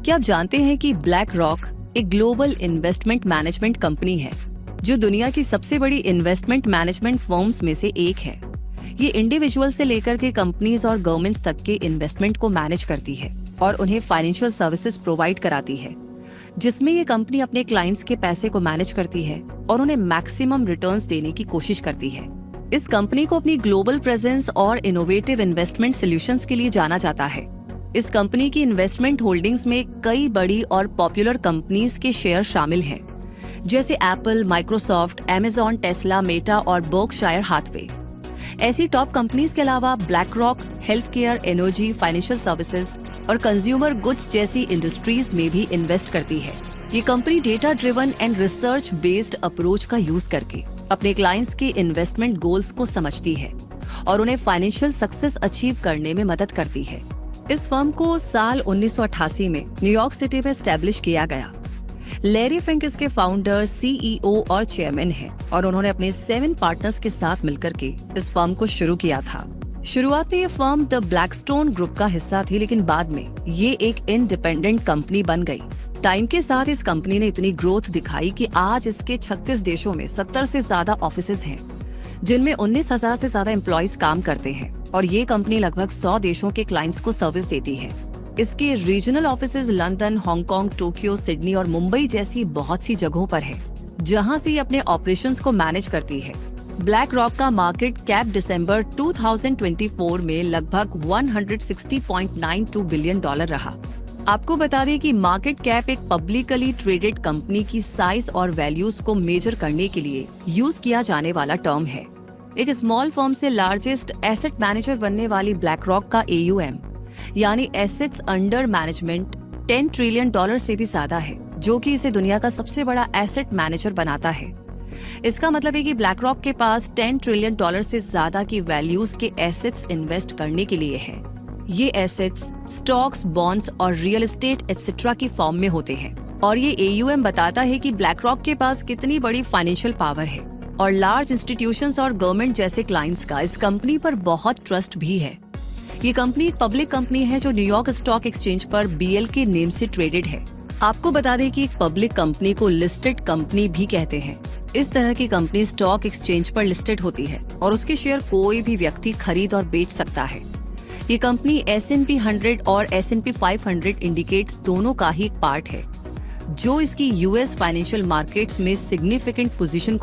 क्या आप जानते हैं कि ब्लैक रॉक एक ग्लोबल इन्वेस्टमेंट मैनेजमेंट कंपनी है जो दुनिया की सबसे बड़ी इन्वेस्टमेंट मैनेजमेंट फर्म्स में से एक है। ये इंडिविजुअल से लेकर के कंपनीज और गवर्नमेंट्स तक के इन्वेस्टमेंट को मैनेज करती है और उन्हें फाइनेंशियल सर्विसेज प्रोवाइड कराती है, जिसमें ये कंपनी अपने क्लाइंट्स के पैसे को मैनेज करती है और उन्हें मैक्सिमम रिटर्न्स देने की कोशिश करती है। इस कंपनी को अपनी ग्लोबल प्रेजेंस और इनोवेटिव इन्वेस्टमेंट सॉल्यूशंस के लिए जाना जाता है। इस कंपनी की इन्वेस्टमेंट होल्डिंग्स में कई बड़ी और पॉपुलर कंपनीज के शेयर शामिल हैं, जैसे Apple, Microsoft, Amazon, Tesla, Meta और बर्कशायर हाथवे। ऐसी टॉप कंपनीज के अलावा black rock health care, energy, financial services और कंज्यूमर गुड्स जैसी इंडस्ट्रीज में भी इन्वेस्ट करती है। ये company data driven and research based approach का यूज करके अपने क्लाइंट्स के इन्वेस्टमेंट गोल्स को समझती है और उन्हें फाइनेंशियल सक्सेस अचीव करने में मदद करती है। इस फर्म को साल 1988 में न्यूयॉर्क सिटी में एस्टैब्लिश किया गया। लैरी फिंक इसके फाउंडर, सीईओ और चेयरमैन हैं और उन्होंने अपने 7 पार्टनर्स के साथ मिलकर के इस फर्म को शुरू किया था। शुरुआत में ये फर्म द ब्लैकस्टोन ग्रुप का हिस्सा थी, लेकिन बाद में ये एक इंडिपेंडेंट कंपनी बन गई। टाइम के साथ इस कंपनी ने इतनी ग्रोथ दिखाई कि आज इसके 36 देशों में 70 से ज्यादा ऑफिसेज हैं, जिनमें 19,000 से ज्यादा एम्प्लॉइज काम करते हैं और ये कंपनी लगभग 100 देशों के क्लाइंट्स को सर्विस देती है। इसके regional offices London, Hong Kong, Tokyo, Sydney और मुंबई जैसी बहुत सी जगहों पर है, जहां से ये अपने ऑपरेशंस को मैनेज करती है। ब्लैक रॉक का मार्केट कैप दिसंबर 2024 में लगभग $160.92 बिलियन रहा। आपको बता दें कि मार्केट कैप एक पब्लिकली ट्रेडेड कंपनी की साइज और वैल्यूज को मेजर करने के लिए यूज किया जाने वाला टर्म है। एक स्मॉल फर्म से लार्जेस्ट एसेट मैनेजर बनने वाली ब्लैक रॉक का AUM यानी एसेट्स अंडर मैनेजमेंट $10 ट्रिलियन से भी ज्यादा है, जो कि इसे दुनिया का सबसे बड़ा एसेट मैनेजर बनाता है। इसका मतलब है कि ब्लैक रॉक के पास $10 ट्रिलियन से ज्यादा की वैल्यूज के एसेट्स इन्वेस्ट करने के लिए है। ये एसेट्स स्टॉक्स, बॉन्ड्स और रियल एस्टेट एक्सेट्रा की फॉर्म में होते हैं और ये AUM बताता है कि ब्लैक रॉक के पास कितनी बड़ी फाइनेंशियल पावर है और लार्ज इंस्टीट्यूशंस और गवर्नमेंट जैसे क्लाइंट्स का इस कंपनी पर बहुत ट्रस्ट भी है। ये कंपनी एक पब्लिक कंपनी है जो न्यूयॉर्क स्टॉक एक्सचेंज पर BL के नेम से ट्रेडेड है। आपको बता दें कि एक पब्लिक कंपनी को लिस्टेड कंपनी भी कहते हैं। इस तरह की कंपनी स्टॉक एक्सचेंज पर लिस्टेड होती है और उसके शेयर कोई भी व्यक्ति खरीद और बेच सकता है। ये कंपनी S&P 100 और S&P 500 इंडिकेट्स दोनों का ही एक पार्ट है, जो इसकी US फाइनेंशियल मार्केट्स में सिग्निफिकेंट पोजीशन